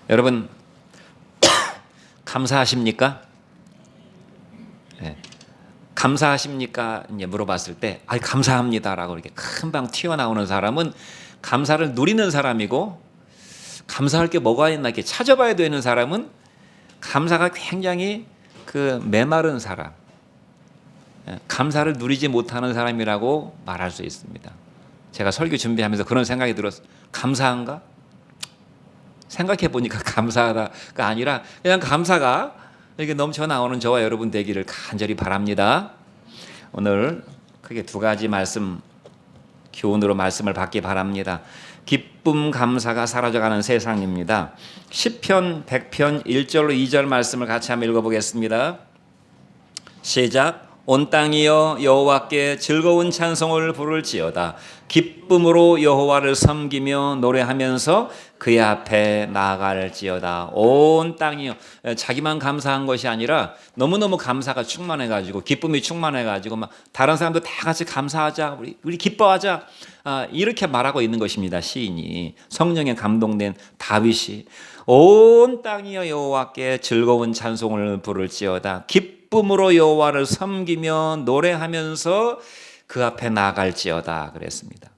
여러분 감사하십니까? 네. 감사하십니까? 이제 물어봤을 때 감사합니다라고 이렇게 금방 튀어나오는 사람은 감사를 누리는 사람이고, 감사할 게 뭐가 있나 이렇게 찾아봐야 되는 사람은 감사가 굉장히 메마른 사람, 감사를 누리지 못하는 사람이라고 말할 수 있습니다. 제가 설교 준비하면서 그런 생각이 들었어요. 감사한가? 생각해 보니까 감사하다가 아니라 그냥 감사가 이렇게 넘쳐 나오는 저와 여러분 되기를 간절히 바랍니다. 오늘 크게 두 가지 말씀, 교훈으로 말씀을 받기 바랍니다. 기쁨 감사가 사라져가는 세상입니다. 시편 100편 1절로 2절 말씀을 같이 한번 읽어보겠습니다. 시작. 온 땅이여 여호와께 즐거운 찬송을 부를지어다. 기쁨으로 여호와를 섬기며 노래하면서 그의 앞에 나아갈지어다. 온 땅이여, 자기만 감사한 것이 아니라 너무너무 감사가 충만해가지고, 기쁨이 충만해가지고 막 다른 사람도 다 같이 감사하자, 우리 기뻐하자, 이렇게 말하고 있는 것입니다. 시인이, 성령에 감동된 다윗이 온 땅이여 여호와께 즐거운 찬송을 부를지어다. 기쁨으로 여호와를 섬기며 노래하면서 그 앞에 나아갈지어다 그랬습니다.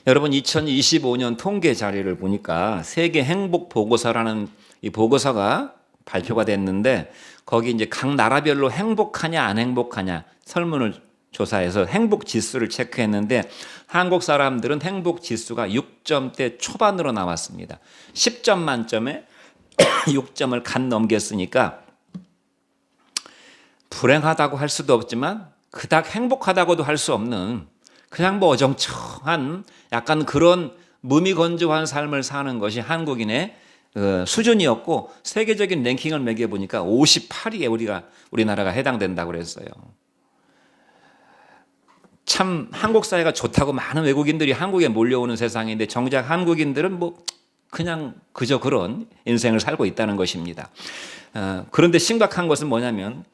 여러분 2025년 통계 자료를 보니까 세계 행복 보고서라는 이 보고서가 발표가 됐는데, 거기 이제 각 나라별로 행복하냐 안 행복하냐 설문을 조사해서 행복 지수를 체크했는데, 한국 사람들은 행복 지수가 6점대 초반으로 나왔습니다. 10점 만점에 6점을 간 넘겼으니까 불행하다고 할 수도 없지만 그닥 행복하다고도 할 수 없는, 그냥 뭐 어정쩡한 약간 그런 무미건조한 삶을 사는 것이 한국인의 수준이었고, 세계적인 랭킹을 매겨보니까 58위에 우리나라가 해당된다고 그랬어요. 참 한국 사회가 좋다고 많은 외국인들이 한국에 몰려오는 세상인데, 정작 한국인들은 그냥 그저 그런 인생을 살고 있다는 것입니다. 그런데 심각한 것은 뭐냐면,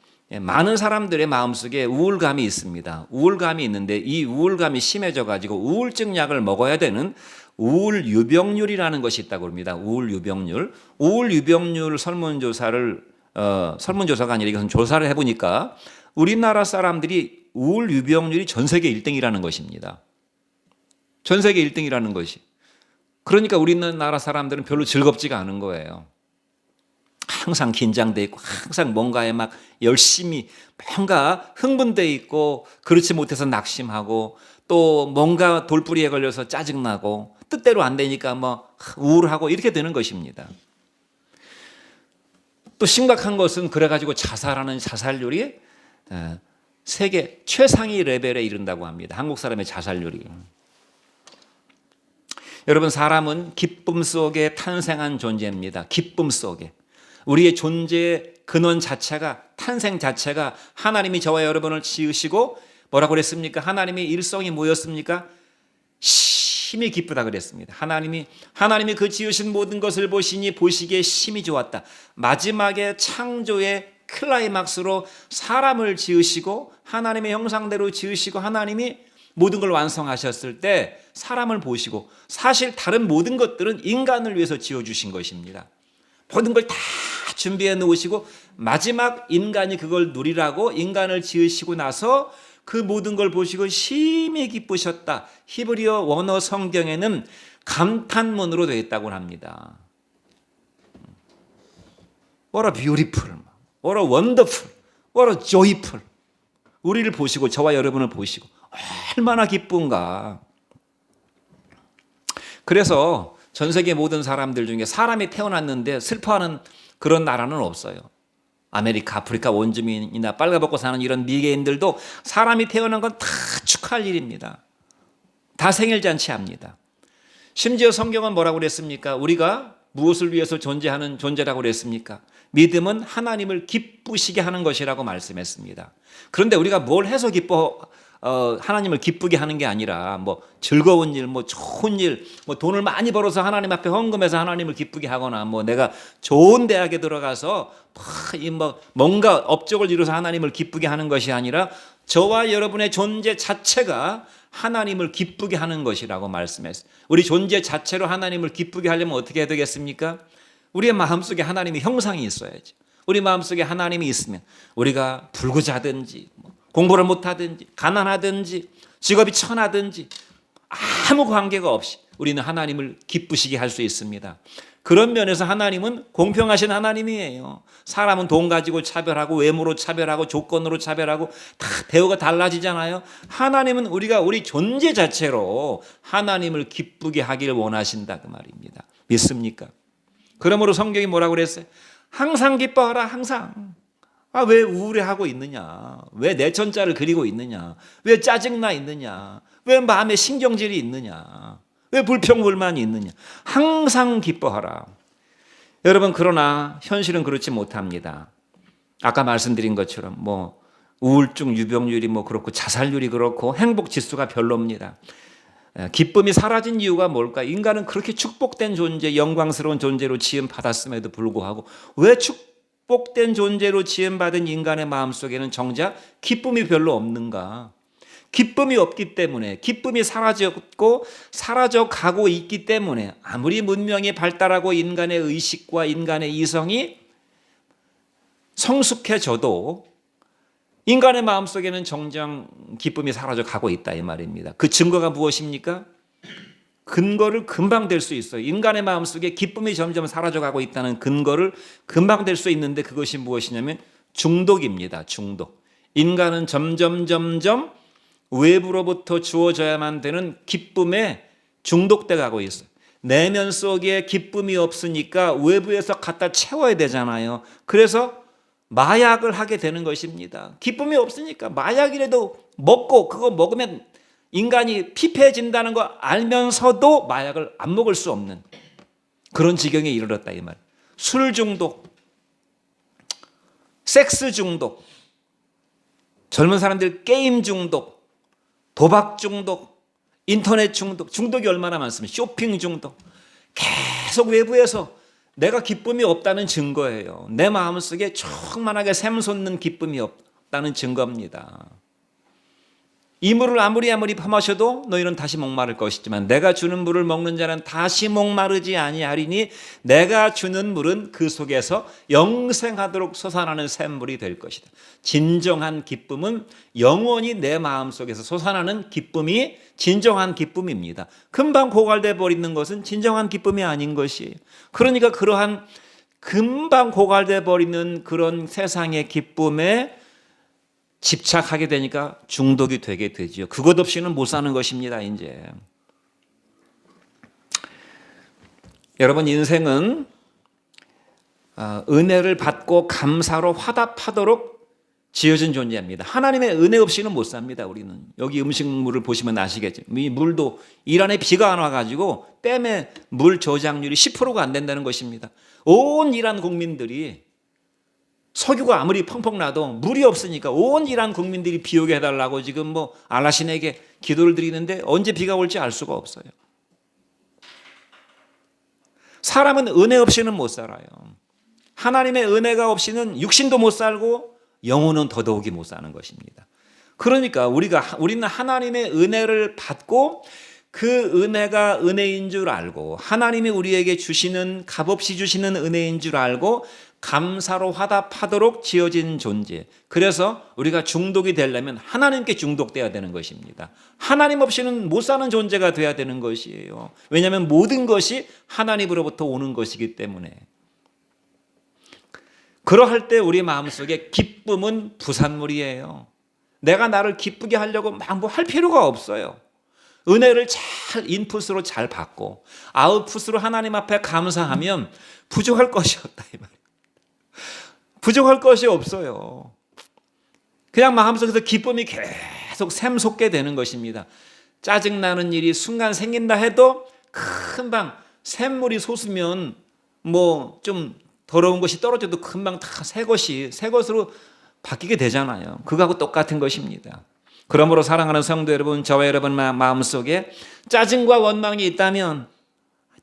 많은 사람들의 마음속에 우울감이 있습니다. 우울감이 있는데 이 우울감이 심해져 가지고 우울증 약을 먹어야 되는 우울 유병률이라는 것이 있다고 합니다. 우울 유병률. 우울 유병률 설문조사가 아니라 이것은 조사를 해보니까 우리나라 사람들이 우울 유병률이 전 세계 1등이라는 것입니다. 전 세계 1등이라는 것이. 그러니까 우리나라 사람들은 별로 즐겁지가 않은 거예요. 항상 긴장돼 있고, 항상 뭔가에 막 열심히 뭔가 흥분돼 있고, 그렇지 못해서 낙심하고, 또 뭔가 돌부리에 걸려서 짜증나고, 뜻대로 안 되니까 우울하고 이렇게 되는 것입니다. 또 심각한 것은 그래가지고 자살하는 자살률이 세계 최상위 레벨에 이른다고 합니다. 한국 사람의 자살률이. 여러분, 사람은 기쁨 속에 탄생한 존재입니다. 기쁨 속에. 우리의 존재의 근원 자체가, 탄생 자체가 하나님이 저와 여러분을 지으시고 뭐라고 그랬습니까? 하나님의 일성이 뭐였습니까? 심히 기쁘다 그랬습니다. 하나님이 그 지으신 모든 것을 보시니 보시기에 심히 좋았다. 마지막에 창조의 클라이막스로 사람을 지으시고 하나님의 형상대로 지으시고 하나님이 모든 걸 완성하셨을 때 사람을 보시고, 사실 다른 모든 것들은 인간을 위해서 지어주신 것입니다. 모든 걸 다 준비해 놓으시고 마지막 인간이 그걸 누리라고 인간을 지으시고 나서 그 모든 걸 보시고 심히 기쁘셨다. 히브리어 원어 성경에는 감탄문으로 되어 있다고 합니다. What a beautiful, what a wonderful, what a joyful. 우리를 보시고, 저와 여러분을 보시고 얼마나 기쁜가. 그래서 전 세계 모든 사람들 중에 사람이 태어났는데 슬퍼하는 그런 나라는 없어요. 아메리카, 아프리카 원주민이나 빨가벗고 사는 이런 미개인들도 사람이 태어난 건 다 축하할 일입니다. 다 생일잔치 합니다. 심지어 성경은 뭐라고 그랬습니까? 우리가 무엇을 위해서 존재하는 존재라고 그랬습니까? 믿음은 하나님을 기쁘시게 하는 것이라고 말씀했습니다. 그런데 우리가 뭘 해서 하나님을 기쁘게 하는 게 아니라 즐거운 일, 좋은 일, 돈을 많이 벌어서 하나님 앞에 헌금해서 하나님을 기쁘게 하거나 내가 좋은 대학에 들어가서 뭔가 업적을 이루어서 하나님을 기쁘게 하는 것이 아니라 저와 여러분의 존재 자체가 하나님을 기쁘게 하는 것이라고 말씀했어요. 우리 존재 자체로 하나님을 기쁘게 하려면 어떻게 해야 되겠습니까? 우리의 마음속에 하나님의 형상이 있어야죠. 우리 마음속에 하나님이 있으면 우리가 불구자든지 공부를 못하든지 가난하든지 직업이 천하든지 아무 관계가 없이 우리는 하나님을 기쁘시게 할 수 있습니다. 그런 면에서 하나님은 공평하신 하나님이에요. 사람은 돈 가지고 차별하고 외모로 차별하고 조건으로 차별하고 다 대우가 달라지잖아요. 하나님은 우리 존재 자체로 하나님을 기쁘게 하기를 원하신다 그 말입니다. 믿습니까? 그러므로 성경이 뭐라고 그랬어요? 항상 기뻐하라 항상. 왜 우울해하고 있느냐? 왜 내천자를 그리고 있느냐? 왜 짜증나 있느냐? 왜 마음에 신경질이 있느냐? 왜 불평불만이 있느냐? 항상 기뻐하라. 여러분, 그러나 현실은 그렇지 못합니다. 아까 말씀드린 것처럼 우울증 유병률이 그렇고 자살률이 그렇고 행복 지수가 별로입니다. 기쁨이 사라진 이유가 뭘까? 인간은 그렇게 축복된 존재, 영광스러운 존재로 지음 받았음에도 불구하고 왜 축복된 존재로 지음 받은 인간의 마음속에는 정작 기쁨이 별로 없는가? 기쁨이 없기 때문에, 기쁨이 사라졌고 사라져가고 있기 때문에 아무리 문명이 발달하고 인간의 의식과 인간의 이성이 성숙해져도 인간의 마음속에는 정작 기쁨이 사라져가고 있다 이 말입니다. 그 증거가 무엇입니까? 근거를 금방 댈 수 있어요. 인간의 마음속에 기쁨이 점점 사라져가고 있다는 근거를 금방 댈 수 있는데 그것이 무엇이냐면 중독입니다. 중독. 인간은 점점 외부로부터 주어져야만 되는 기쁨에 중독돼 가고 있어요. 내면 속에 기쁨이 없으니까 외부에서 갖다 채워야 되잖아요. 그래서 마약을 하게 되는 것입니다. 기쁨이 없으니까 마약이라도 먹고 그거 먹으면 인간이 피폐해진다는 거 알면서도 마약을 안 먹을 수 없는 그런 지경에 이르렀다 이 말. 술 중독, 섹스 중독, 젊은 사람들 게임 중독, 도박 중독, 인터넷 중독, 중독이 얼마나 많습니까? 쇼핑 중독. 계속 외부에서 내가 기쁨이 없다는 증거예요. 내 마음속에 충만하게 샘솟는 기쁨이 없다는 증거입니다. 이 물을 아무리 퍼마셔도 너희는 다시 목마를 것이지만 내가 주는 물을 먹는 자는 다시 목마르지 아니하리니 내가 주는 물은 그 속에서 영생하도록 솟아나는 샘물이 될 것이다. 진정한 기쁨은 영원히 내 마음속에서 솟아나는 기쁨이 진정한 기쁨입니다. 금방 고갈돼 버리는 것은 진정한 기쁨이 아닌 것이에요. 그러니까 그러한 금방 고갈돼 버리는 그런 세상의 기쁨에 집착하게 되니까 중독이 되게 되죠. 그것 없이는 못 사는 것입니다. 이제 여러분, 인생은 은혜를 받고 감사로 화답하도록 지어진 존재입니다. 하나님의 은혜 없이는 못 삽니다. 우리는 여기 음식물을 보시면 아시겠죠. 이 물도 이란에 비가 안 와가지고 댐의 물 저장률이 10%가 안 된다는 것입니다. 온 이란 국민들이 석유가 아무리 펑펑 나도 물이 없으니까 온 이란 국민들이 비 오게 해달라고 지금 알라신에게 기도를 드리는데 언제 비가 올지 알 수가 없어요. 사람은 은혜 없이는 못 살아요. 하나님의 은혜가 없이는 육신도 못 살고 영혼은 더더욱이 못 사는 것입니다. 그러니까 우리는 하나님의 은혜를 받고 그 은혜가 은혜인 줄 알고 하나님이 우리에게 주시는 값없이 주시는 은혜인 줄 알고 감사로 화답하도록 지어진 존재. 그래서 우리가 중독이 되려면 하나님께 중독돼야 되는 것입니다. 하나님 없이는 못 사는 존재가 돼야 되는 것이에요. 왜냐하면 모든 것이 하나님으로부터 오는 것이기 때문에. 그러할 때 우리 마음속에 기쁨은 부산물이에요. 내가 나를 기쁘게 하려고 막 할 필요가 없어요. 은혜를 잘 인풋으로 잘 받고 아웃풋으로 하나님 앞에 감사하면 부족할 것이 없다 이 말이에요. 부족할 것이 없어요. 그냥 마음속에서 기쁨이 계속 샘솟게 되는 것입니다. 짜증나는 일이 순간 생긴다 해도 금방 샘물이 솟으면 좀 더러운 것이 떨어져도 금방 다 새 것으로 바뀌게 되잖아요. 그거하고 똑같은 것입니다. 그러므로 사랑하는 성도 여러분, 저와 여러분 마음속에 짜증과 원망이 있다면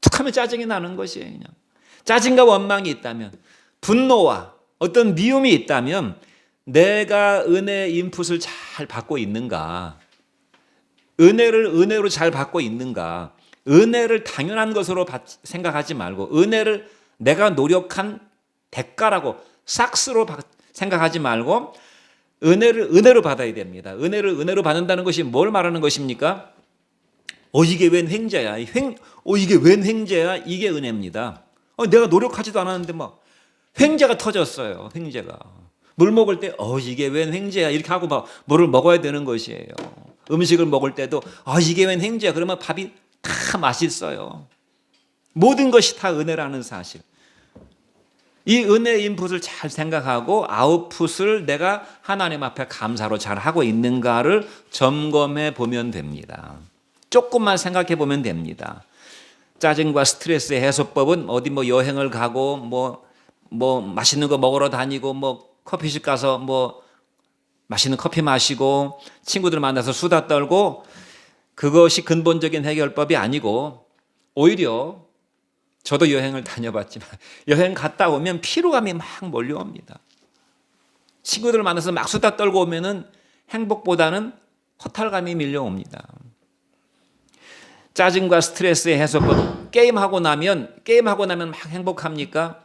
툭하면 짜증이 나는 것이에요. 그냥. 짜증과 원망이 있다면 분노와 어떤 미움이 있다면 내가 은혜 인풋을 잘 받고 있는가? 은혜를 은혜로 잘 받고 있는가? 은혜를 당연한 것으로 생각하지 말고 은혜를 내가 노력한 대가라고 삭스로 생각하지 말고 은혜를 은혜로 받아야 됩니다. 은혜를 은혜로 받는다는 것이 뭘 말하는 것입니까? 이게 웬 횡재야? 이게 웬 횡재야? 이게 은혜입니다. 내가 노력하지도 않았는데 막 횡재가 터졌어요. 횡재가. 물 먹을 때 이게 웬 횡재야? 이렇게 하고 막 물을 먹어야 되는 것이에요. 음식을 먹을 때도 이게 웬 횡재야? 그러면 밥이 다 맛있어요. 모든 것이 다 은혜라는 사실. 이 은혜의 인풋을 잘 생각하고 아웃풋을 내가 하나님 앞에 감사로 잘 하고 있는가를 점검해 보면 됩니다. 조금만 생각해 보면 됩니다. 짜증과 스트레스의 해소법은 어디 여행을 가고 맛있는 거 먹으러 다니고 커피숍 가서 맛있는 커피 마시고 친구들 만나서 수다 떨고 그것이 근본적인 해결법이 아니고 오히려 저도 여행을 다녀봤지만 여행 갔다 오면 피로감이 막 몰려옵니다. 친구들 만나서 막 수다 떨고 오면은 행복보다는 허탈감이 밀려옵니다. 짜증과 스트레스의 해소법, 게임하고 나면 막 행복합니까?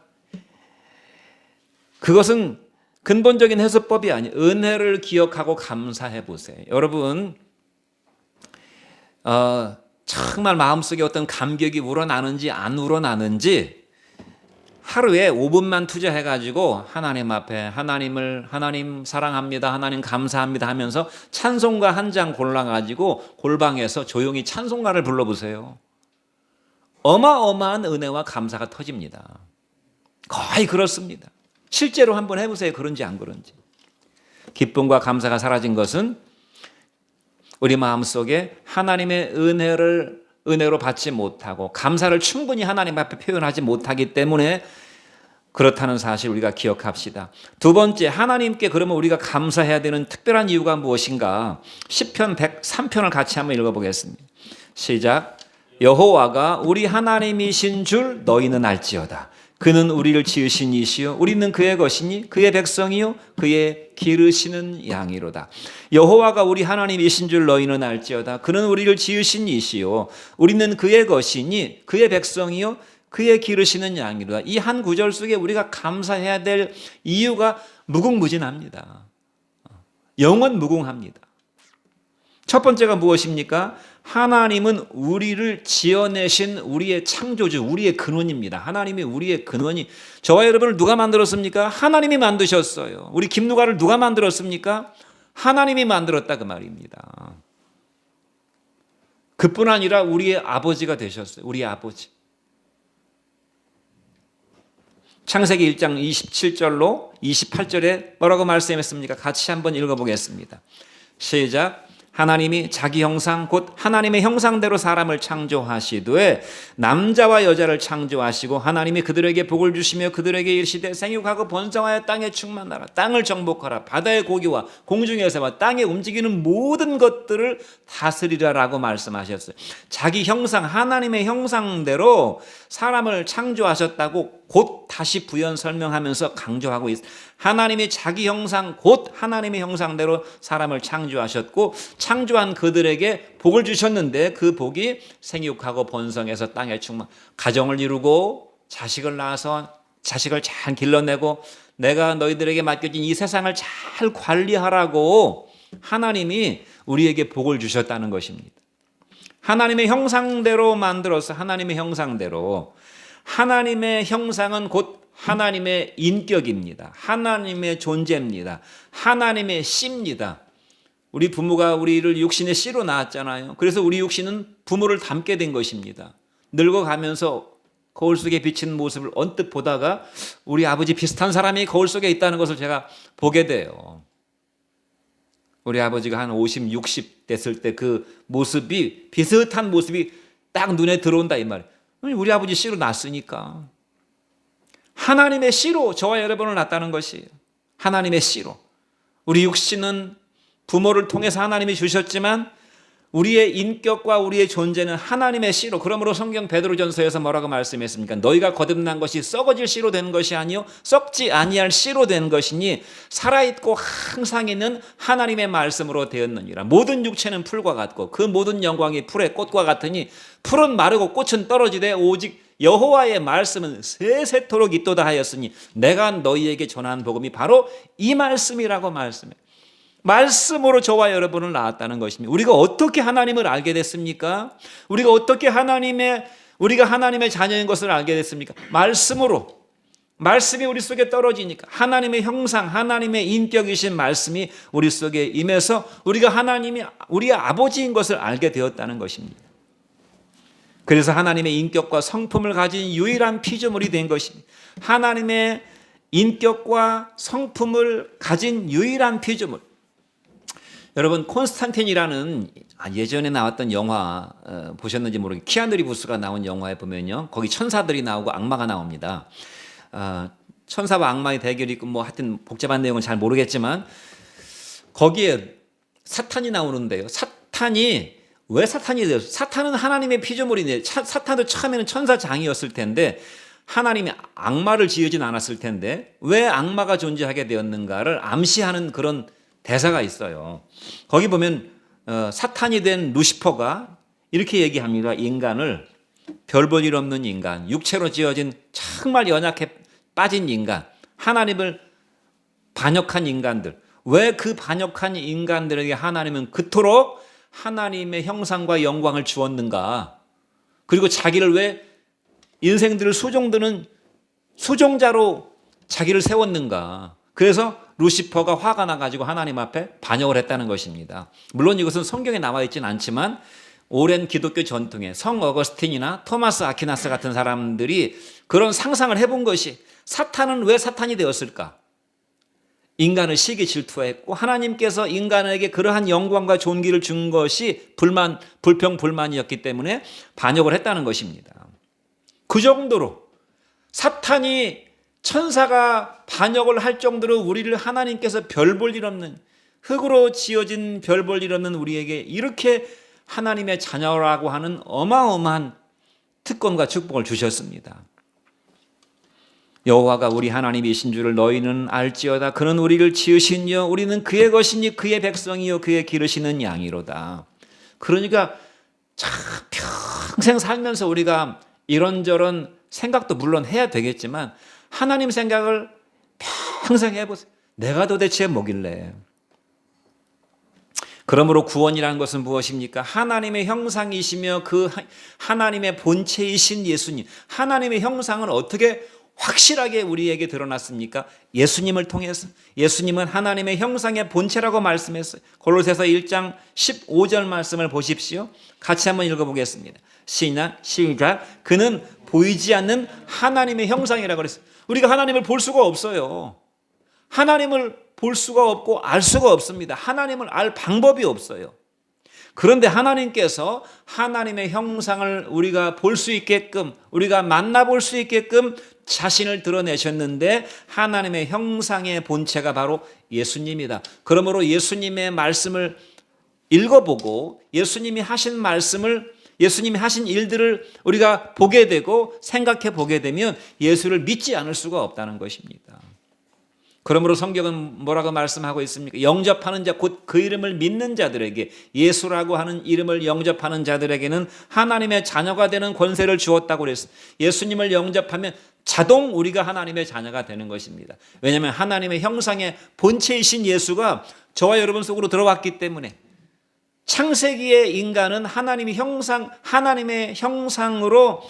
그것은 근본적인 해소법이 아니에요. 은혜를 기억하고 감사해 보세요. 여러분 정말 마음속에 어떤 감격이 우러나는지 안 우러나는지 하루에 5분만 투자해가지고 하나님 앞에 하나님 사랑합니다, 하나님 감사합니다 하면서 찬송가 한 장 골라가지고 골방에서 조용히 찬송가를 불러보세요. 어마어마한 은혜와 감사가 터집니다. 거의 그렇습니다. 실제로 한번 해보세요. 그런지 안 그런지. 기쁨과 감사가 사라진 것은 우리 마음속에 하나님의 은혜로 받지 못하고 감사를 충분히 하나님 앞에 표현하지 못하기 때문에 그렇다는 사실 우리가 기억합시다. 두 번째, 하나님께 그러면 우리가 감사해야 되는 특별한 이유가 무엇인가? 시편 103편을 같이 한번 읽어보겠습니다. 시작. 여호와가 우리 하나님이신 줄 너희는 알지어다. 그는 우리를 지으신 이시요 우리는 그의 것이니 그의 백성이요 그의 기르시는 양이로다. 여호와가 우리 하나님이신 줄 너희는 알지어다. 그는 우리를 지으신 이시요 우리는 그의 것이니 그의 백성이요 그의 기르시는 양이로다. 이 한 구절 속에 우리가 감사해야 될 이유가 무궁무진합니다. 영원 무궁합니다. 첫 번째가 무엇입니까? 하나님은 우리를 지어내신 우리의 창조주, 우리의 근원입니다. 하나님이 우리의 근원이, 저와 여러분을 누가 만들었습니까? 하나님이 만드셨어요. 우리 김누가를 누가 만들었습니까? 하나님이 만들었다 그 말입니다. 그뿐 아니라 우리의 아버지가 되셨어요. 우리의 아버지. 창세기 1장 27절로 28절에 뭐라고 말씀했습니까? 같이 한번 읽어보겠습니다. 시작. 하나님이 자기 형상 곧 하나님의 형상대로 사람을 창조하시되 남자와 여자를 창조하시고 하나님이 그들에게 복을 주시며 그들에게 이르시되 생육하고 번성하여 땅에 충만하라. 땅을 정복하라. 바다의 고기와 공중의 새와 땅에 움직이는 모든 것들을 다스리라라고 말씀하셨어요. 자기 형상, 하나님의 형상대로 사람을 창조하셨다고 곧 다시 부연 설명하면서 강조하고 있어요. 하나님이 자기 형상 곧 하나님의 형상대로 사람을 창조하셨고 창조한 그들에게 복을 주셨는데 그 복이 생육하고 번성해서 땅에 충만, 가정을 이루고 자식을 낳아서 자식을 잘 길러내고 내가 너희들에게 맡겨진 이 세상을 잘 관리하라고 하나님이 우리에게 복을 주셨다는 것입니다. 하나님의 형상대로 만들어서 하나님의 형상대로, 하나님의 형상은 곧 하나님의 인격입니다. 하나님의 존재입니다. 하나님의 씨입니다. 우리 부모가 우리를 육신의 씨로 낳았잖아요. 그래서 우리 육신은 부모를 닮게 된 것입니다. 늙어가면서 거울 속에 비치는 모습을 언뜻 보다가 우리 아버지 비슷한 사람이 거울 속에 있다는 것을 제가 보게 돼요. 우리 아버지가 한 50, 60 됐을 때 그 모습이, 비슷한 모습이 딱 눈에 들어온다 이 말이에요. 우리 아버지 씨로 낳았으니까. 하나님의 씨로 저와 여러분을 낳았다는 것이에요. 하나님의 씨로. 우리 육신은 부모를 통해서 하나님이 주셨지만 우리의 인격과 우리의 존재는 하나님의 씨로, 그러므로 성경 베드로전서에서 뭐라고 말씀했습니까? 너희가 거듭난 것이 썩어질 씨로 된 것이 아니요 썩지 아니할 씨로 된 것이니 살아있고 항상 있는 하나님의 말씀으로 되었느니라. 모든 육체는 풀과 같고 그 모든 영광이 풀의 꽃과 같으니 풀은 마르고 꽃은 떨어지되 오직 여호와의 말씀은 세세토록 있도다 하였으니 내가 너희에게 전한 복음이 바로 이 말씀이라고 말씀해. 말씀으로 저와 여러분을 낳았다는 것입니다. 우리가 어떻게 하나님을 알게 됐습니까? 우리가 어떻게 우리가 하나님의 자녀인 것을 알게 됐습니까? 말씀으로. 말씀이 우리 속에 떨어지니까 하나님의 형상, 하나님의 인격이신 말씀이 우리 속에 임해서 우리가 하나님이 우리의 아버지인 것을 알게 되었다는 것입니다. 그래서 하나님의 인격과 성품을 가진 유일한 피조물이 된 것입니다. 하나님의 인격과 성품을 가진 유일한 피조물. 여러분, 콘스탄틴이라는 예전에 나왔던 영화 보셨는지 모르겠는데 키아누 리브스가 나온 영화에 보면요, 거기 천사들이 나오고 악마가 나옵니다. 천사와 악마의 대결이 있고 뭐 하여튼 복잡한 내용은 잘 모르겠지만 거기에 사탄이 나오는데요. 사탄이 왜 사탄이 되었어요? 사탄은 하나님의 피조물인데 사탄도 처음에는 천사장이었을 텐데 하나님이 악마를 지으진 않았을 텐데 왜 악마가 존재하게 되었는가를 암시하는 그런 대사가 있어요. 거기 보면 사탄이 된 루시퍼가 이렇게 얘기합니다. 인간을 별 볼 일 없는 인간, 육체로 지어진 정말 연약해 빠진 인간, 하나님을 반역한 인간들, 왜 그 반역한 인간들에게 하나님은 그토록 하나님의 형상과 영광을 주었는가? 그리고 자기를 왜 인생들을 수종드는 수종자로 자기를 세웠는가? 그래서 루시퍼가 화가 나가지고 하나님 앞에 반역을 했다는 것입니다. 물론 이것은 성경에 나와 있지는 않지만 오랜 기독교 전통에 성 어거스틴이나 토마스 아퀴나스 같은 사람들이 그런 상상을 해본 것이 사탄은 왜 사탄이 되었을까? 인간을 시기 질투했고 하나님께서 인간에게 그러한 영광과 존귀를 준 것이 불평불만이었기 때문에 반역을 했다는 것입니다. 그 정도로 사탄이 천사가 반역을 할 정도로 우리를 하나님께서 별 볼 일 없는 흙으로 지어진 별 볼 일 없는 우리에게 이렇게 하나님의 자녀라고 하는 어마어마한 특권과 축복을 주셨습니다. 여호와가 우리 하나님이신 줄을 너희는 알지어다. 그는 우리를 지으신 이요 우리는 그의 것이니 그의 백성이요 그의 기르시는 양이로다. 그러니까 참 평생 살면서 우리가 이런저런 생각도 물론 해야 되겠지만 하나님 생각을 평생 해보세요. 내가 도대체 뭐길래? 그러므로 구원이라는 것은 무엇입니까? 하나님의 형상이시며 그 하나님의 본체이신 예수님, 하나님의 형상은 어떻게 확실하게 우리에게 드러났습니까? 예수님을 통해서. 예수님은 하나님의 형상의 본체라고 말씀했어요. 골로새서 1장 15절 말씀을 보십시오. 같이 한번 읽어보겠습니다. 시작. 그는 보이지 않는 하나님의 형상이라고 그랬어요. 우리가 하나님을 볼 수가 없어요. 하나님을 볼 수가 없고 알 수가 없습니다. 하나님을 알 방법이 없어요. 그런데 하나님께서 하나님의 형상을 우리가 볼 수 있게끔, 우리가 만나볼 수 있게끔 자신을 드러내셨는데 하나님의 형상의 본체가 바로 예수님이다. 그러므로 예수님의 말씀을 읽어보고 예수님이 하신 말씀을, 예수님이 하신 일들을 우리가 보게 되고 생각해 보게 되면 예수를 믿지 않을 수가 없다는 것입니다. 그러므로 성경은 뭐라고 말씀하고 있습니까? 영접하는 자, 곧 그 이름을 믿는 자들에게, 예수라고 하는 이름을 영접하는 자들에게는 하나님의 자녀가 되는 권세를 주었다고 그랬어요. 예수님을 영접하면 자동 우리가 하나님의 자녀가 되는 것입니다. 왜냐하면 하나님의 형상의 본체이신 예수가 저와 여러분 속으로 들어왔기 때문에 창세기의 인간은 하나님의 형상으로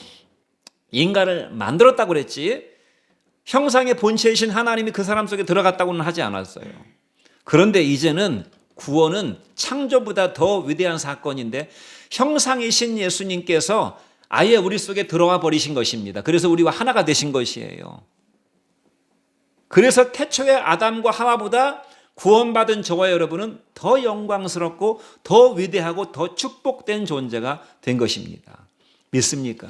인간을 만들었다고 그랬지, 형상의 본체이신 하나님이 그 사람 속에 들어갔다고는 하지 않았어요. 그런데 이제는 구원은 창조보다 더 위대한 사건인데 형상이신 예수님께서 아예 우리 속에 들어와 버리신 것입니다. 그래서 우리와 하나가 되신 것이에요. 그래서 태초의 아담과 하와보다 구원받은 저와 여러분은 더 영광스럽고 더 위대하고 더 축복된 존재가 된 것입니다. 믿습니까?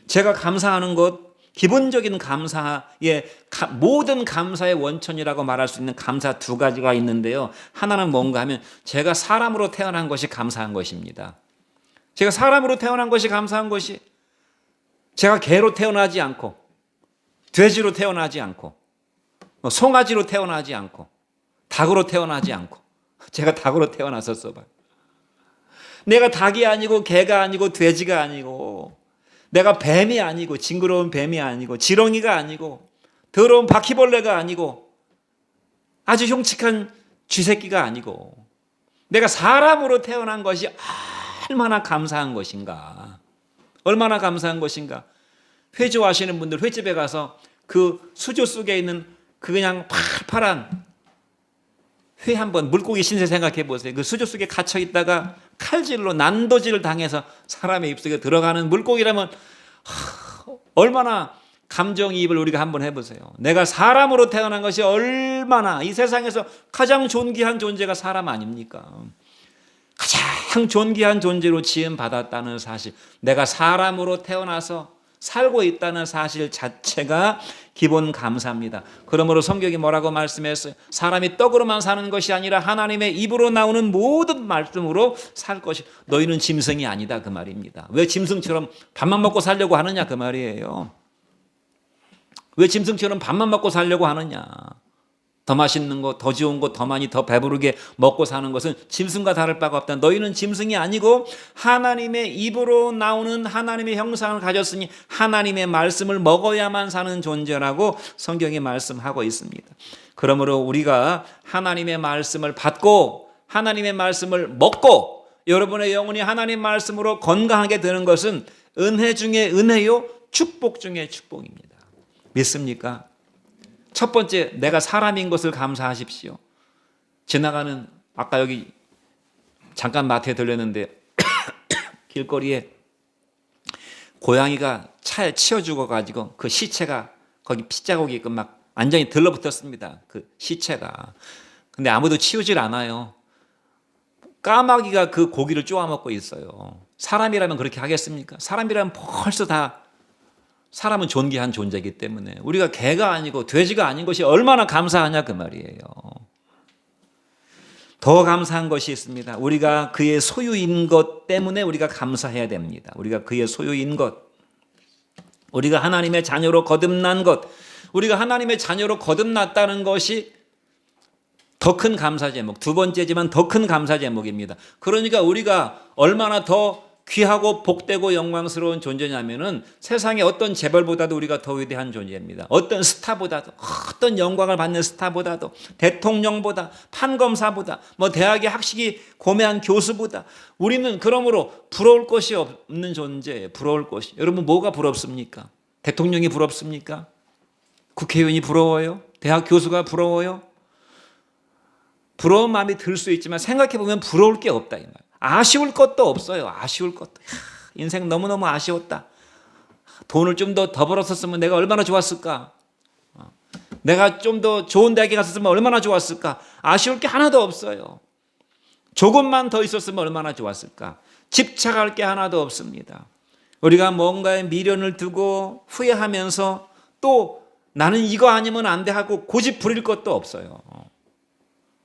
제가 감사하는 것, 기본적인 감사의 모든 감사의 원천이라고 말할 수 있는 감사 두 가지가 있는데요. 하나는 뭔가 하면 제가 사람으로 태어난 것이 감사한 것입니다. 제가 사람으로 태어난 것이 감사한 것이, 제가 개로 태어나지 않고 돼지로 태어나지 않고 송아지로 태어나지 않고 닭으로 태어나지 않고, 제가 닭으로 태어났었어 봐요. 내가 닭이 아니고 개가 아니고 돼지가 아니고, 내가 뱀이 아니고 징그러운 뱀이 아니고 지렁이가 아니고 더러운 바퀴벌레가 아니고 아주 흉측한 쥐새끼가 아니고, 내가 사람으로 태어난 것이 얼마나 감사한 것인가. 얼마나 감사한 것인가. 회 좋아하시는 분들 횟집에 가서 그 수저 속에 있는 그 그냥 팔팔한 회 한번, 물고기 신세 생각해 보세요. 그 수저 속에 갇혀 있다가 칼질로 난도질을 당해서 사람의 입속에 들어가는 물고기라면 얼마나 감정이입을 우리가 한번 해보세요. 내가 사람으로 태어난 것이 얼마나, 이 세상에서 가장 존귀한 존재가 사람 아닙니까? 가장 존귀한 존재로 지음받았다는 사실, 내가 사람으로 태어나서 살고 있다는 사실 자체가 기본 감사입니다. 그러므로 성경이 뭐라고 말씀했어요? 사람이 떡으로만 사는 것이 아니라 하나님의 입으로 나오는 모든 말씀으로 살 것이. 너희는 짐승이 아니다, 그 말입니다. 왜 짐승처럼 밥만 먹고 살려고 하느냐, 그 말이에요. 왜 짐승처럼 밥만 먹고 살려고 하느냐. 더 맛있는 거, 더 좋은 거, 더 많이, 더 배부르게 먹고 사는 것은 짐승과 다를 바가 없다. 너희는 짐승이 아니고 하나님의 입으로 나오는 하나님의 형상을 가졌으니 하나님의 말씀을 먹어야만 사는 존재라고 성경이 말씀하고 있습니다. 그러므로 우리가 하나님의 말씀을 받고 하나님의 말씀을 먹고 여러분의 영혼이 하나님 말씀으로 건강하게 되는 것은 은혜 중에 은혜요, 축복 중에 축복입니다. 믿습니까? 첫 번째, 내가 사람인 것을 감사하십시오. 지나가는, 아까 여기 잠깐 마트에 들렸는데 길거리에 고양이가 차에 치여 죽어가지고 그 시체가 거기 피자국이 막 완전히 들러붙었습니다. 그 시체가. 근데 아무도 치우질 않아요. 까마귀가 그 고기를 쪼아먹고 있어요. 사람이라면 그렇게 하겠습니까? 사람이라면 벌써 다, 사람은 존귀한 존재이기 때문에 우리가 개가 아니고 돼지가 아닌 것이 얼마나 감사하냐, 그 말이에요. 더 감사한 것이 있습니다. 우리가 그의 소유인 것 때문에 우리가 감사해야 됩니다. 우리가 그의 소유인 것, 우리가 하나님의 자녀로 거듭난 것, 우리가 하나님의 자녀로 거듭났다는 것이 더 큰 감사 제목, 두 번째지만 더 큰 감사 제목입니다. 그러니까 우리가 얼마나 더 귀하고 복되고 영광스러운 존재냐면은 세상의 어떤 재벌보다도 우리가 더 위대한 존재입니다. 어떤 스타보다도, 어떤 영광을 받는 스타보다도, 대통령보다, 판검사보다, 대학의 학식이 고매한 교수보다 우리는 그러므로 부러울 것이 없는 존재예요. 부러울 것이. 여러분, 뭐가 부럽습니까? 대통령이 부럽습니까? 국회의원이 부러워요? 대학 교수가 부러워요? 부러운 마음이 들 수 있지만 생각해 보면 부러울 게 없다, 이 말. 아쉬울 것도 없어요. 아쉬울 것도. 인생 너무너무 아쉬웠다. 돈을 좀 더 벌었었으면 내가 얼마나 좋았을까. 내가 좀 더 좋은 대학에 갔었으면 얼마나 좋았을까. 아쉬울 게 하나도 없어요. 조금만 더 있었으면 얼마나 좋았을까. 집착할 게 하나도 없습니다. 우리가 뭔가에 미련을 두고 후회하면서 또 나는 이거 아니면 안 돼 하고 고집 부릴 것도 없어요.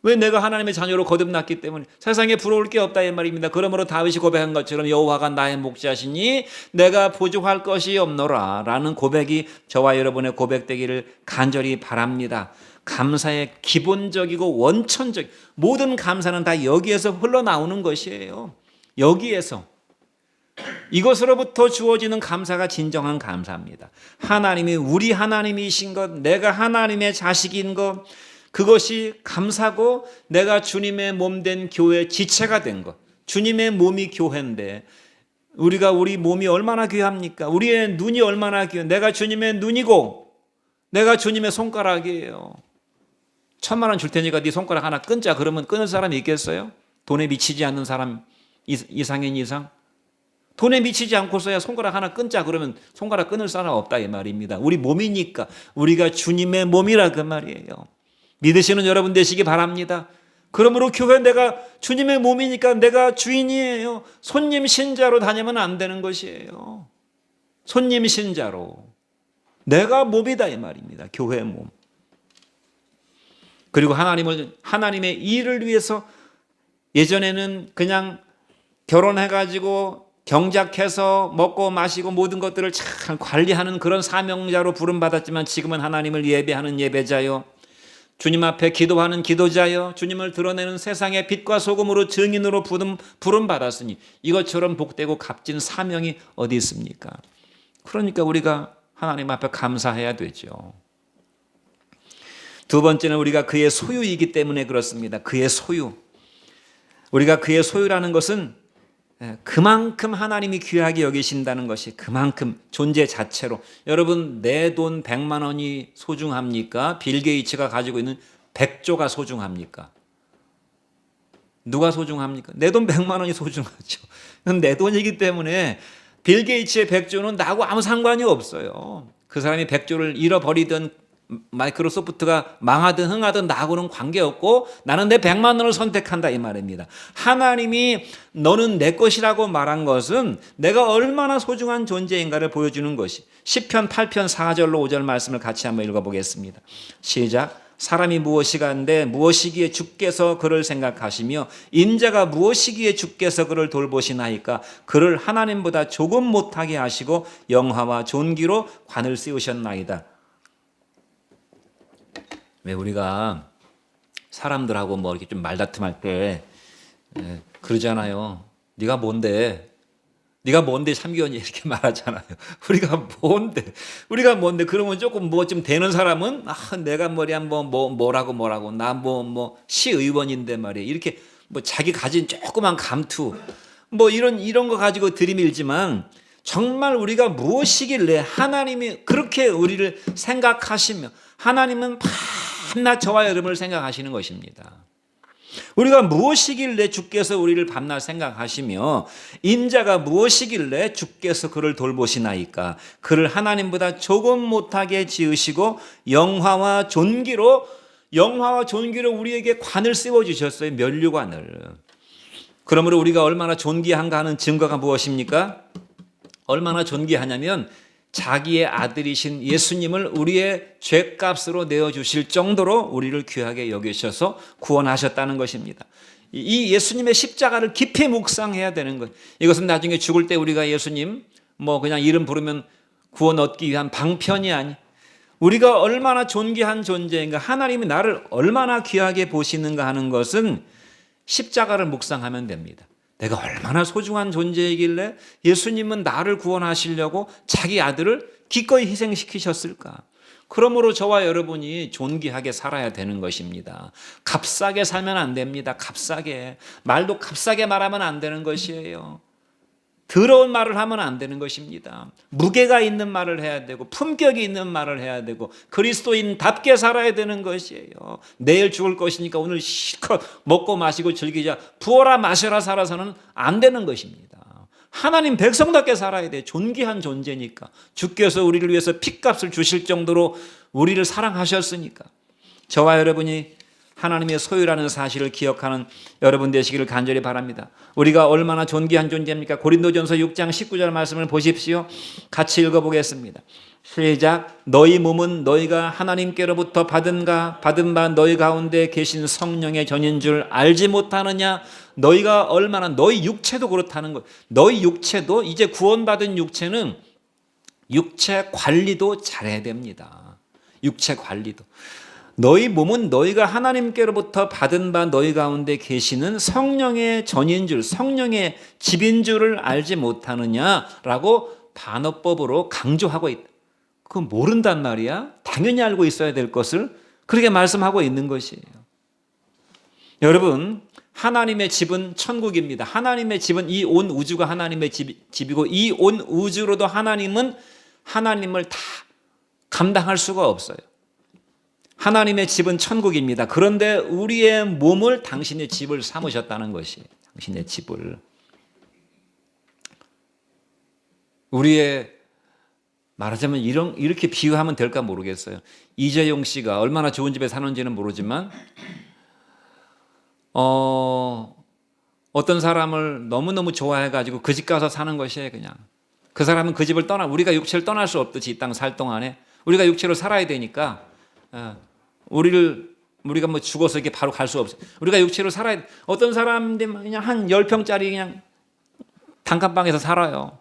왜? 내가 하나님의 자녀로 거듭났기 때문에 세상에 부러울 게 없다, 이 말입니다. 그러므로 다윗이 고백한 것처럼 여호와가 나의 목자시니 내가 부족할 것이 없노라 라는 고백이 저와 여러분의 고백되기를 간절히 바랍니다. 감사의 기본적이고 원천적, 모든 감사는 다 여기에서 흘러나오는 것이에요. 여기에서, 이것으로부터 주어지는 감사가 진정한 감사입니다. 하나님이 우리 하나님이신 것, 내가 하나님의 자식인 것, 그것이 감사고, 내가 주님의 몸된 교회 지체가 된 것. 주님의 몸이 교회인데 우리 몸이 얼마나 귀합니까? 우리의 눈이 얼마나 귀해요. 내가 주님의 눈이고 내가 주님의 손가락이에요. 1,000만 원 줄 테니까 네 손가락 하나 끊자 그러면 끊을 사람이 있겠어요? 돈에 미치지 않는 사람, 이상인 이상? 돈에 미치지 않고서야 손가락 하나 끊자 그러면 손가락 끊을 사람 없다, 이 말입니다. 우리 몸이니까, 우리가 주님의 몸이라, 그 말이에요. 믿으시는 여러분 되시기 바랍니다. 그러므로 교회, 내가 주님의 몸이니까 내가 주인이에요. 손님 신자로 다니면 안 되는 것이에요. 손님 신자로. 내가 몸이다 이 말입니다. 교회의 몸. 그리고 하나님의 일을 위해서 예전에는 그냥 결혼해가지고 경작해서 먹고 마시고 모든 것들을 잘 관리하는 그런 사명자로 부름받았지만 지금은 하나님을 예배하는 예배자요, 주님 앞에 기도하는 기도자요, 주님을 드러내는 세상의 빛과 소금으로 증인으로 부름받았으니 이것처럼 복되고 값진 사명이 어디 있습니까? 그러니까 우리가 하나님 앞에 감사해야 되죠. 두 번째는 우리가 그의 소유이기 때문에 그렇습니다. 그의 소유. 우리가 그의 소유라는 것은 그만큼 하나님이 귀하게 여기신다는 것이, 그만큼 존재 자체로. 여러분, 내 돈 100만 원이 소중합니까? 빌 게이츠가 가지고 있는 100조가 소중합니까? 누가 소중합니까? 내 돈 100만 원이 소중하죠. 내 돈이기 때문에 빌 게이츠의 100조는 나하고 아무 상관이 없어요. 그 사람이 100조를 잃어버리든 마이크로소프트가 망하든 흥하든 나하고는 관계없고 나는 내 100만 원을 선택한다 이 말입니다. 하나님이 너는 내 것이라고 말한 것은 내가 얼마나 소중한 존재인가를 보여주는 것이, 시편 8편 4절로 5절 말씀을 같이 한번 읽어보겠습니다. 시작. 사람이 무엇이간데 무엇이기에 주께서 그를 생각하시며 인자가 무엇이기에 주께서 그를 돌보시나이까. 그를 하나님보다 조금 못하게 하시고 영화와 존귀로 관을 씌우셨나이다. 왜 우리가 사람들하고 뭐 이렇게 좀 말다툼할 때 그러잖아요. 네가 뭔데? 네가 뭔데 참견이 이렇게 말하잖아요. 우리가 뭔데 그러면 조금 뭐 좀 되는 사람은 내가 뭐라고 나 시의원인데 말이야. 이렇게 뭐 자기 가진 조그만 감투 뭐 이런 거 가지고 들이밀지만, 정말 우리가 무엇이길래 하나님이 그렇게 우리를 생각하시며, 하나님은 밤낮 저와 여러분을 생각하시는 것입니다. 우리가 무엇이길래 주께서 우리를 밤낮 생각하시며 인자가 무엇이길래 주께서 그를 돌보시나이까. 그를 하나님보다 조금 못하게 지으시고 영화와 존귀로 우리에게 관을 씌워주셨어요. 면류관을. 그러므로 우리가 얼마나 존귀한가 하는 증거가 무엇입니까? 얼마나 존귀하냐면 자기의 아들이신 예수님을 우리의 죄값으로 내어주실 정도로 우리를 귀하게 여기셔서 구원하셨다는 것입니다. 이 예수님의 십자가를 깊이 묵상해야 되는 것. 이것은 나중에 죽을 때 우리가 예수님 그냥 이름 부르면 구원 얻기 위한 방편이 아니, 우리가 얼마나 존귀한 존재인가, 하나님이 나를 얼마나 귀하게 보시는가 하는 것은 십자가를 묵상하면 됩니다. 내가 얼마나 소중한 존재이길래 예수님은 나를 구원하시려고 자기 아들을 기꺼이 희생시키셨을까. 그러므로 저와 여러분이 존귀하게 살아야 되는 것입니다. 값싸게 살면 안 됩니다. 값싸게. 말도 값싸게 말하면 안 되는 것이에요. 더러운 말을 하면 안 되는 것입니다. 무게가 있는 말을 해야 되고 품격이 있는 말을 해야 되고 그리스도인답게 살아야 되는 것이에요. 내일 죽을 것이니까 오늘 실컷 먹고 마시고 즐기자, 부어라 마셔라 살아서는 안 되는 것입니다. 하나님 백성답게 살아야 돼. 존귀한 존재니까. 주께서 우리를 위해서 핏값을 주실 정도로 우리를 사랑하셨으니까. 저와 여러분이 하나님의 소유라는 사실을 기억하는 여러분 되시기를 간절히 바랍니다. 우리가 얼마나 존귀한 존재입니까? 고린도전서 6장 19절 말씀을 보십시오. 같이 읽어보겠습니다. 시작. 너희 몸은 너희가 하나님께로부터 받은 바 너희 가운데 계신 성령의 전인 줄 알지 못하느냐. 너희가 얼마나, 너희 육체도 그렇다는 것. 너희 육체도, 이제 구원받은 육체는 육체 관리도 잘해야 됩니다. 육체 관리도. 너희 몸은 너희가 하나님께로부터 받은 바 너희 가운데 계시는 성령의 전인 줄, 성령의 집인 줄을 알지 못하느냐라고 반어법으로 강조하고 있다. 그건 모른단 말이야. 당연히 알고 있어야 될 것을 그렇게 말씀하고 있는 것이에요. 여러분, 하나님의 집은 천국입니다. 하나님의 집은 이 온 우주가 하나님의 집이고 이 온 우주로도 하나님은 하나님을 다 감당할 수가 없어요. 하나님의 집은 천국입니다. 그런데 우리의 몸을 당신의 집을 삼으셨다는 것이에요. 당신의 집을. 우리의, 말하자면 이렇게 비유하면 될까 모르겠어요. 이재용 씨가 얼마나 좋은 집에 사는지는 모르지만 어떤 사람을 너무너무 좋아해가지고 그 집 가서 사는 것이에요. 그냥 그 사람은 그 집을 우리가 육체를 떠날 수 없듯이 이 땅 살 동안에 우리가 육체로 살아야 되니까 우리가 뭐 죽어서 이게 바로 갈 수 없어요. 우리가 육체로 살아야 돼. 어떤 사람들 그냥 한 10평짜리 그냥 단칸방에서 살아요.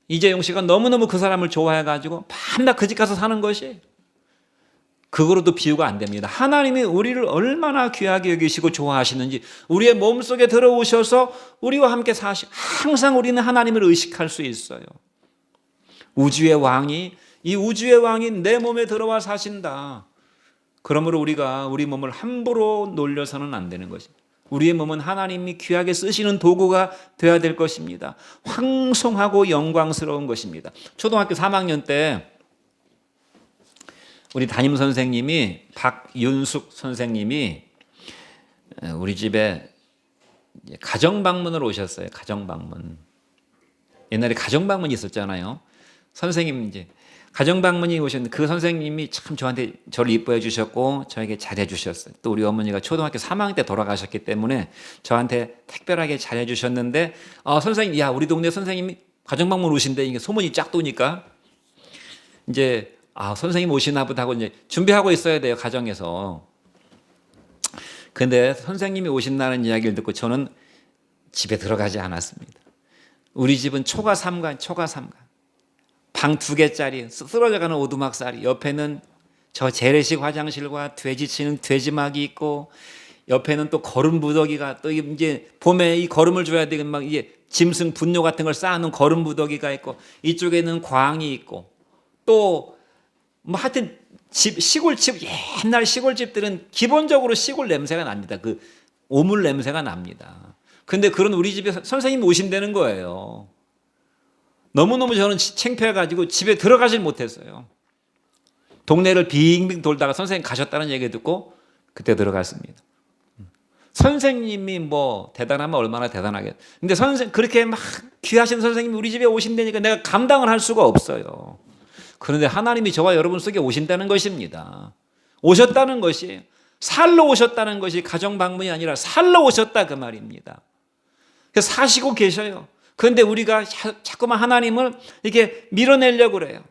이재용 씨가 너무너무 그 사람을 좋아해가지고 밤낮 그 집 가서 사는 것이, 그거로도 비유가 안 됩니다. 하나님이 우리를 얼마나 귀하게 여기시고 좋아하시는지 우리의 몸속에 들어오셔서 우리와 함께 항상 우리는 하나님을 의식할 수 있어요. 이 우주의 왕이 내 몸에 들어와 사신다. 그러므로 우리가 우리 몸을 함부로 놀려서는 안 되는 것입니다. 우리의 몸은 하나님이 귀하게 쓰시는 도구가 되어야 될 것입니다. 황송하고 영광스러운 것입니다. 초등학교 3학년 때 우리 담임 선생님이 박윤숙 선생님이 우리 집에 가정 방문을 오셨어요. 가정 방문. 옛날에 가정 방문이 있었잖아요. 선생님 이제 가정 방문이 오셨는데 그 선생님이 참 저를 이뻐해 주셨고 저에게 잘해 주셨어요. 또 우리 어머니가 초등학교 3학년 때 돌아가셨기 때문에 저한테 특별하게 잘해 주셨는데 선생님, 야, 우리 동네 선생님이 가정 방문 오신대. 이게 소문이 쫙 도니까 이제 선생님 오시나 보다 하고 이제 준비하고 있어야 돼요, 가정에서. 근데 선생님이 오신다는 이야기를 듣고 저는 집에 들어가지 않았습니다. 우리 집은 초가 3간. 방 2개짜리 쓰러져가는 오두막살이, 옆에는 저 재래식 화장실과 돼지 치는 돼지막이 있고, 옆에는 또 거름 무더기가, 또 이제 봄에 이 거름을 줘야 되는 막 이게 짐승 분뇨 같은 걸 쌓아놓은 거름 무더기가 있고, 이쪽에는 광이 있고, 또 뭐 하여튼 시골집, 옛날 시골집들은 기본적으로 시골 냄새가 납니다. 그 오물 냄새가 납니다. 근데 그런 우리 집에 선생님이 오신다는 거예요. 너무너무 저는 창피해가지고 집에 들어가질 못했어요. 동네를 빙빙 돌다가 선생님 가셨다는 얘기 듣고 그때 들어갔습니다. 선생님이 뭐 대단하면 얼마나 대단하겠어요. 근데 그렇게 막 귀하신 선생님이 우리 집에 오신다니까 내가 감당을 할 수가 없어요. 그런데 하나님이 저와 여러분 속에 오신다는 것입니다. 오셨다는 것이, 살러 오셨다는 것이 가정 방문이 아니라 살러 오셨다 그 말입니다. 그래서 사시고 계셔요. 그런데 우리가 자꾸만 하나님을 이렇게 밀어내려고 그래요.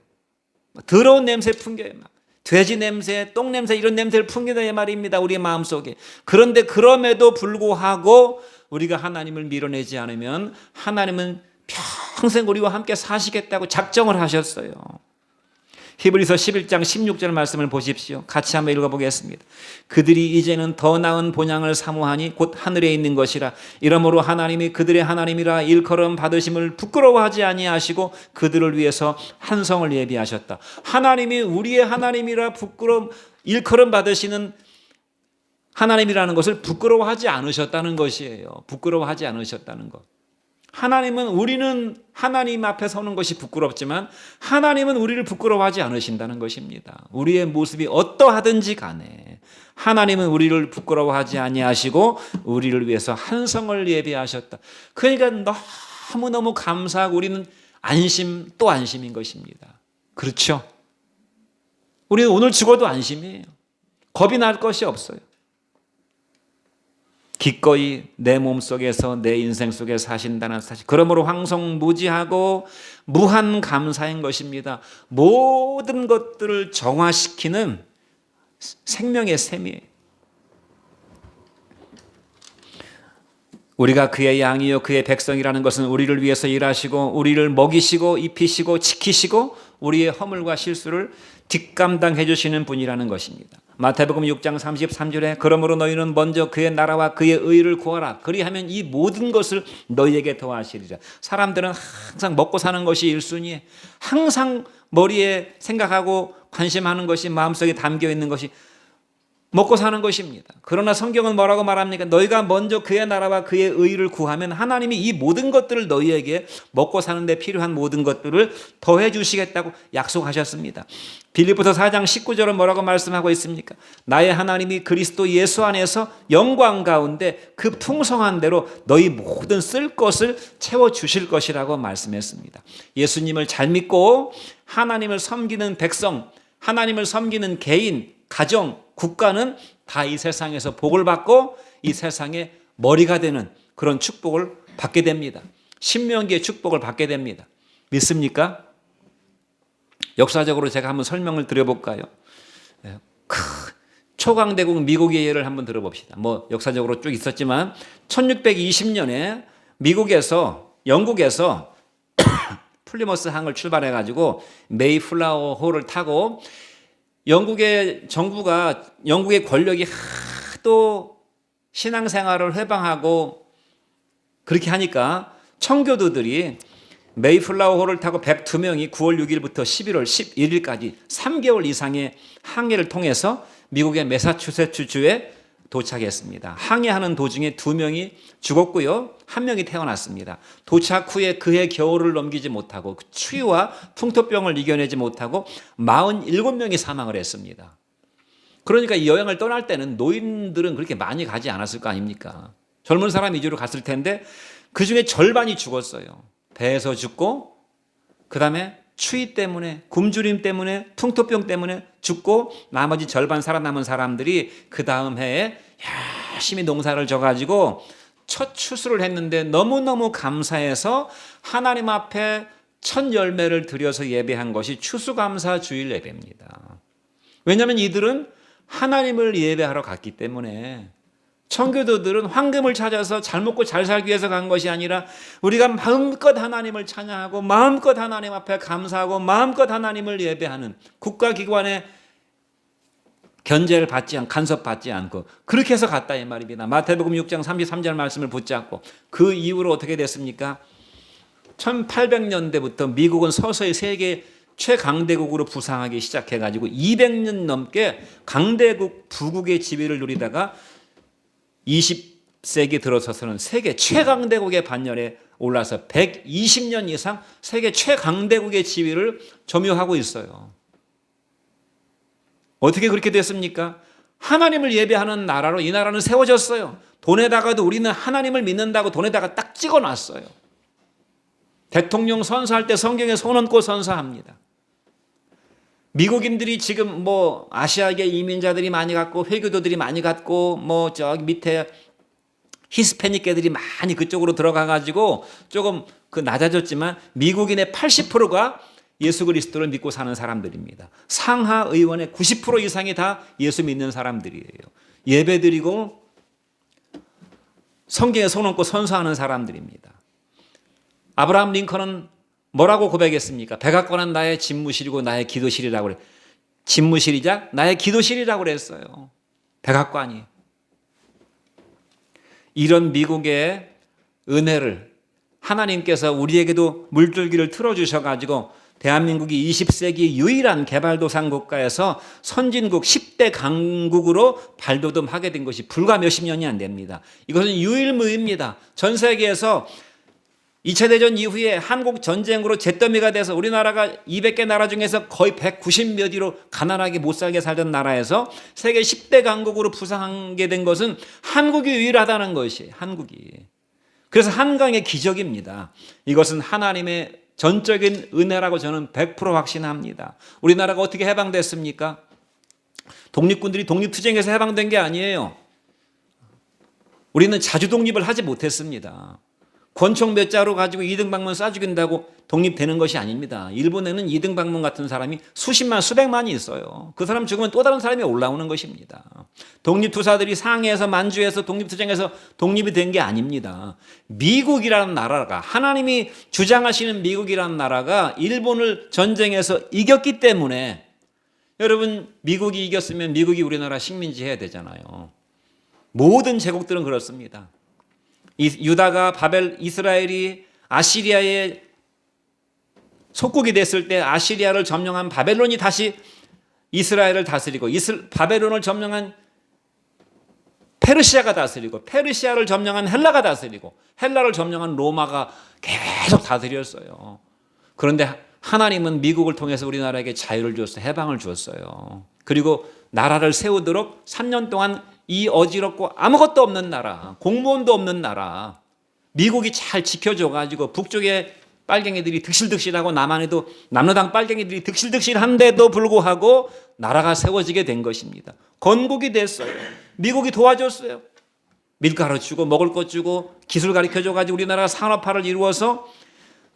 더러운 냄새 풍겨요. 막 돼지 냄새, 똥 냄새, 이런 냄새를 풍긴다 이 말입니다. 우리의 마음속에. 그런데 그럼에도 불구하고 우리가 하나님을 밀어내지 않으면 하나님은 평생 우리와 함께 사시겠다고 작정을 하셨어요. 히브리서 11장 16절 말씀을 보십시오. 같이 한번 읽어보겠습니다. 그들이 이제는 더 나은 본향을 사모하니 곧 하늘에 있는 것이라. 이러므로 하나님이 그들의 하나님이라 일컬음 받으심을 부끄러워하지 아니하시고 그들을 위해서 한 성을 예비하셨다. 하나님이 우리의 하나님이라 일컬음 받으시는 하나님이라는 것을 부끄러워하지 않으셨다는 것이에요. 부끄러워하지 않으셨다는 것. 우리는 하나님 앞에 서는 것이 부끄럽지만 하나님은 우리를 부끄러워하지 않으신다는 것입니다. 우리의 모습이 어떠하든지 간에 하나님은 우리를 부끄러워하지 아니하시고 우리를 위해서 한 성을 예비하셨다. 그러니까 너무너무 감사하고 우리는 또 안심인 것입니다. 그렇죠? 우리는 오늘 죽어도 안심이에요. 겁이 날 것이 없어요. 기꺼이 내 몸속에서 내 인생 속에 사신다는 사실, 그러므로 황송무지하고 무한 감사인 것입니다. 모든 것들을 정화시키는 생명의 샘이에요. 우리가 그의 양이요 그의 백성이라는 것은 우리를 위해서 일하시고 우리를 먹이시고 입히시고 지키시고 우리의 허물과 실수를 뒷감당해 주시는 분이라는 것입니다. 마태복음 6장 33절에 그러므로 너희는 먼저 그의 나라와 그의 의를 구하라. 그리하면 이 모든 것을 너희에게 더하시리라. 사람들은 항상 먹고 사는 것이 1순위에, 항상 머리에 생각하고 관심하는 것이, 마음속에 담겨 있는 것이 먹고 사는 것입니다. 그러나 성경은 뭐라고 말합니까? 너희가 먼저 그의 나라와 그의 의를 구하면 하나님이 이 모든 것들을 너희에게 먹고 사는 데 필요한 모든 것들을 더해 주시겠다고 약속하셨습니다. 빌립보서 4장 19절은 뭐라고 말씀하고 있습니까? 나의 하나님이 그리스도 예수 안에서 영광 가운데 그 풍성한 대로 너희 모든 쓸 것을 채워 주실 것이라고 말씀했습니다. 예수님을 잘 믿고 하나님을 섬기는 백성, 하나님을 섬기는 개인, 가정, 국가는 다 이 세상에서 복을 받고 이 세상의 머리가 되는 그런 축복을 받게 됩니다. 신명기의 축복을 받게 됩니다. 믿습니까? 역사적으로 제가 한번 설명을 드려볼까요? 초강대국 미국의 예를 한번 들어봅시다. 뭐 역사적으로 쭉 있었지만 1620년에 영국에서 플리머스 항을 출발해 가지고 메이플라워 호를 타고 영국의 정부가 영국의 권력이 하도 신앙생활을 회방하고 그렇게 하니까 청교도들이 메이플라워 호를 타고 102명이 9월 6일부터 11월 11일까지 3개월 이상의 항해를 통해서 미국의 매사추세츠주에 도착했습니다. 항해하는 도중에 2명이 죽었고요. 1명이 태어났습니다. 도착 후에 그해 겨울을 넘기지 못하고 추위와 풍토병을 이겨내지 못하고 47명이 사망을 했습니다. 그러니까 이 여행을 떠날 때는 노인들은 그렇게 많이 가지 않았을 거 아닙니까? 젊은 사람 위주로 갔을 텐데 그중에 절반이 죽었어요. 배에서 죽고 그다음에 추위 때문에 굶주림 때문에 풍토병 때문에 죽고 나머지 절반 살아남은 사람들이 그 다음 해에 열심히 농사를 져가지고 첫 추수를 했는데 너무너무 감사해서 하나님 앞에 첫 열매를 드려서 예배한 것이 추수감사 주일 예배입니다. 왜냐하면 이들은 하나님을 예배하러 갔기 때문에. 청교도들은 황금을 찾아서 잘 먹고 잘 살기 위해서 간 것이 아니라 우리가 마음껏 하나님을 찬양하고 마음껏 하나님 앞에 감사하고 마음껏 하나님을 예배하는 국가기관의 견제를 받지 않고 간섭받지 않고 그렇게 해서 갔다 이 말입니다. 마태복음 6장 33절 말씀을 붙잡고 그 이후로 어떻게 됐습니까? 1800년대부터 미국은 서서히 세계 최강대국으로 부상하기 시작해가지고 200년 넘게 강대국 부국의 지위를 누리다가 20세기 들어서서는 세계 최강대국의 반열에 올라서 120년 이상 세계 최강대국의 지위를 점유하고 있어요. 어떻게 그렇게 됐습니까? 하나님을 예배하는 나라로 이 나라는 세워졌어요. 돈에다가도 우리는 하나님을 믿는다고 돈에다가 딱 찍어놨어요. 대통령 선서할 때 성경에 손 얹고 선서합니다. 미국인들이 지금 뭐 아시아계 이민자들이 많이 갔고 회교도들이 많이 갔고 뭐 저기 밑에 히스패닉계들이 많이 그쪽으로 들어가 가지고 조금 그 낮아졌지만 미국인의 80%가 예수 그리스도를 믿고 사는 사람들입니다. 상하 의원의 90% 이상이 다 예수 믿는 사람들이에요. 예배드리고 성경에 손 얹고 선서하는 사람들입니다. 아브라함 링컨은 뭐라고 고백했습니까? 백악관은 나의 집무실이고 나의 기도실이라고 그래. 집무실이자 나의 기도실이라고 그랬어요. 백악관이. 이런 미국의 은혜를 하나님께서 우리에게도 물줄기를 틀어주셔가지고 대한민국이 20세기 유일한 개발도상 국가에서 선진국 10대 강국으로 발돋움하게 된 것이 불과 몇십 년이 안 됩니다. 이것은 유일무이입니다. 전 세계에서 2차 대전 이후에 한국 전쟁으로 잿더미가 돼서 우리나라가 200개 나라 중에서 거의 190몇 위로 가난하게 못 살게 살던 나라에서 세계 10대 강국으로 부상하게 된 것은 한국이 유일하다는 것이에요. 한국이. 그래서 한강의 기적입니다. 이것은 하나님의 전적인 은혜라고 저는 100% 확신합니다. 우리나라가 어떻게 해방됐습니까? 독립군들이 독립투쟁에서 해방된 게 아니에요. 우리는 자주독립을 하지 못했습니다. 권총 몇 자루 가지고 이등방문 쏴 죽인다고 독립되는 것이 아닙니다. 일본에는 이등방문 같은 사람이 수십만 수백만이 있어요. 그 사람 죽으면 또 다른 사람이 올라오는 것입니다. 독립투사들이 상해에서 만주에서 독립투쟁에서 독립이 된 게 아닙니다. 미국이라는 나라가 하나님이 주장하시는 미국이라는 나라가 일본을 전쟁에서 이겼기 때문에 여러분 미국이 이겼으면 미국이 우리나라 식민지 해야 되잖아요. 모든 제국들은 그렇습니다. 유다가 이스라엘이 아시리아의 속국이 됐을 때 아시리아를 점령한 바벨론이 다시 이스라엘을 다스리고 바벨론을 점령한 페르시아가 다스리고 페르시아를 점령한 헬라가 다스리고 헬라를 점령한 로마가 계속 다스렸어요. 그런데 하나님은 미국을 통해서 우리나라에게 자유를 주었어요. 해방을 주었어요. 그리고 나라를 세우도록 3년 동안 이 어지럽고 아무것도 없는 나라, 공무원도 없는 나라, 미국이 잘 지켜줘가지고 북쪽에 빨갱이들이 득실득실하고 남한에도 남로당 빨갱이들이 득실득실한데도 불구하고 나라가 세워지게 된 것입니다. 건국이 됐어요. 미국이 도와줬어요. 밀가루 주고 먹을 것 주고 기술 가르쳐줘가지고 우리나라가 산업화를 이루어서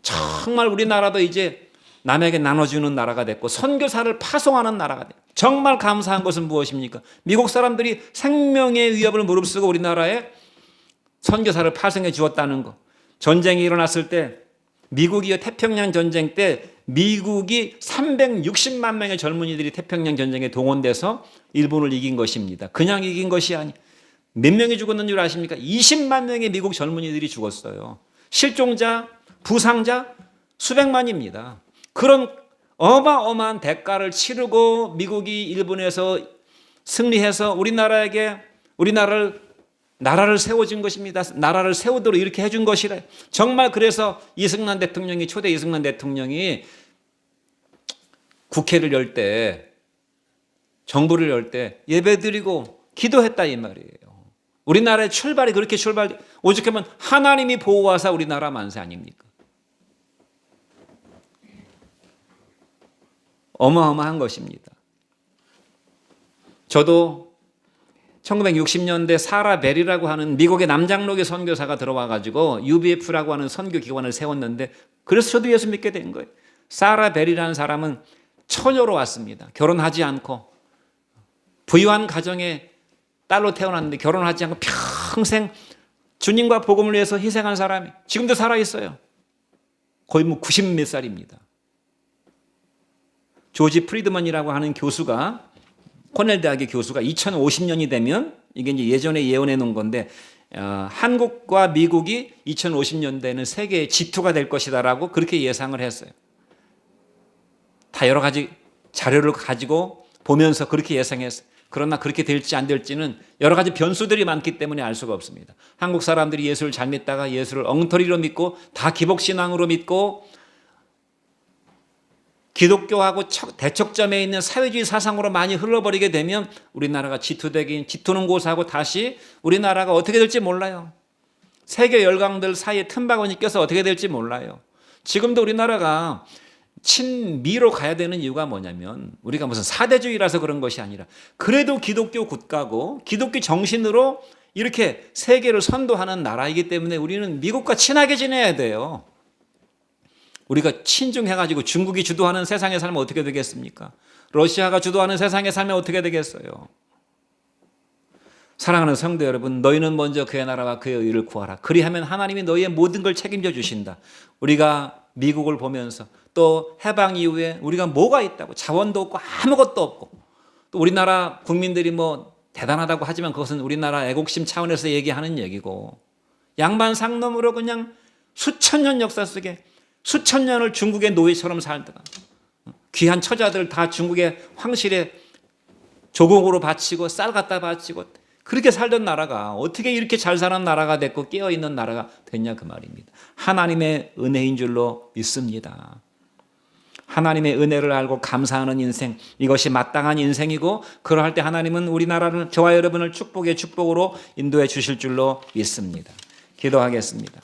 정말 우리나라도 이제 남에게 나눠주는 나라가 됐고 선교사를 파송하는 나라가 됐고, 정말 감사한 것은 무엇입니까? 미국 사람들이 생명의 위협을 무릅쓰고 우리나라에 선교사를 파송해 주었다는 것. 전쟁이 일어났을 때 미국이 태평양 전쟁 때 미국이 360만 명의 젊은이들이 태평양 전쟁에 동원돼서 일본을 이긴 것입니다. 그냥 이긴 것이 아니. 몇 명이 죽었는 줄 아십니까? 20만 명의 미국 젊은이들이 죽었어요. 실종자, 부상자 수백만입니다. 그런 어마어마한 대가를 치르고 미국이 일본에서 승리해서 나라를 세워준 것입니다. 나라를 세우도록 이렇게 해준 것이래. 정말 그래서 초대 이승만 대통령이 국회를 열 때, 정부를 열 때 예배드리고 기도했다 이 말이에요. 우리나라의 출발이 그렇게 오죽하면 하나님이 보호하사 우리나라 만세 아닙니까? 어마어마한 것입니다. 저도 1960년대 사라 벨이라고 하는 미국의 남장로교 선교사가 들어와가지고 UBF라고 하는 선교기관을 세웠는데, 그래서 저도 예수 믿게 된 거예요. 사라 벨이라는 사람은 처녀로 왔습니다. 결혼하지 않고 부유한 가정에 딸로 태어났는데 결혼하지 않고 평생 주님과 복음을 위해서 희생한 사람이 지금도 살아있어요. 거의 90 몇 살입니다. 조지 프리드먼이라고 하는 교수가, 코넬 대학의 교수가 2050년이 되면, 이게 이제 예전에 예언해 놓은 건데, 한국과 미국이 2050년대는 세계의 G2가 될 것이다라고 그렇게 예상을 했어요. 다 여러 가지 자료를 가지고 보면서 그렇게 예상했어요. 그러나 그렇게 될지 안 될지는 여러 가지 변수들이 많기 때문에 알 수가 없습니다. 한국 사람들이 예수를 잘 믿다가 예수를 엉터리로 믿고 다 기복신앙으로 믿고 기독교하고 대척점에 있는 사회주의 사상으로 많이 흘러버리게 되면 우리나라가 G2는 고사하고 다시 우리나라가 어떻게 될지 몰라요. 세계 열강들 사이에 틈바구니 껴서 어떻게 될지 몰라요. 지금도 우리나라가 친미로 가야 되는 이유가 뭐냐면, 우리가 무슨 사대주의라서 그런 것이 아니라 그래도 기독교 국가고 기독교 정신으로 이렇게 세계를 선도하는 나라이기 때문에 우리는 미국과 친하게 지내야 돼요. 우리가 친중해가지고 중국이 주도하는 세상에 살면 어떻게 되겠습니까? 러시아가 주도하는 세상에 살면 어떻게 되겠어요? 사랑하는 성도 여러분, 너희는 먼저 그의 나라와 그의 의를 구하라. 그리하면 하나님이 너희의 모든 걸 책임져 주신다. 우리가 미국을 보면서 또 해방 이후에 우리가 뭐가 있다고, 자원도 없고 아무것도 없고, 또 우리나라 국민들이 뭐 대단하다고 하지만 그것은 우리나라 애국심 차원에서 얘기하는 얘기고, 양반 상놈으로 그냥 수천 년 역사 속에 수천 년을 중국의 노예처럼 살다가 귀한 처자들 다 중국의 황실에 조공으로 바치고 쌀 갖다 바치고 그렇게 살던 나라가 어떻게 이렇게 잘 사는 나라가 됐고 깨어있는 나라가 됐냐 그 말입니다. 하나님의 은혜인 줄로 믿습니다. 하나님의 은혜를 알고 감사하는 인생, 이것이 마땅한 인생이고, 그러할 때 하나님은 우리나라를, 저와 여러분을 축복의 축복으로 인도해 주실 줄로 믿습니다. 기도하겠습니다.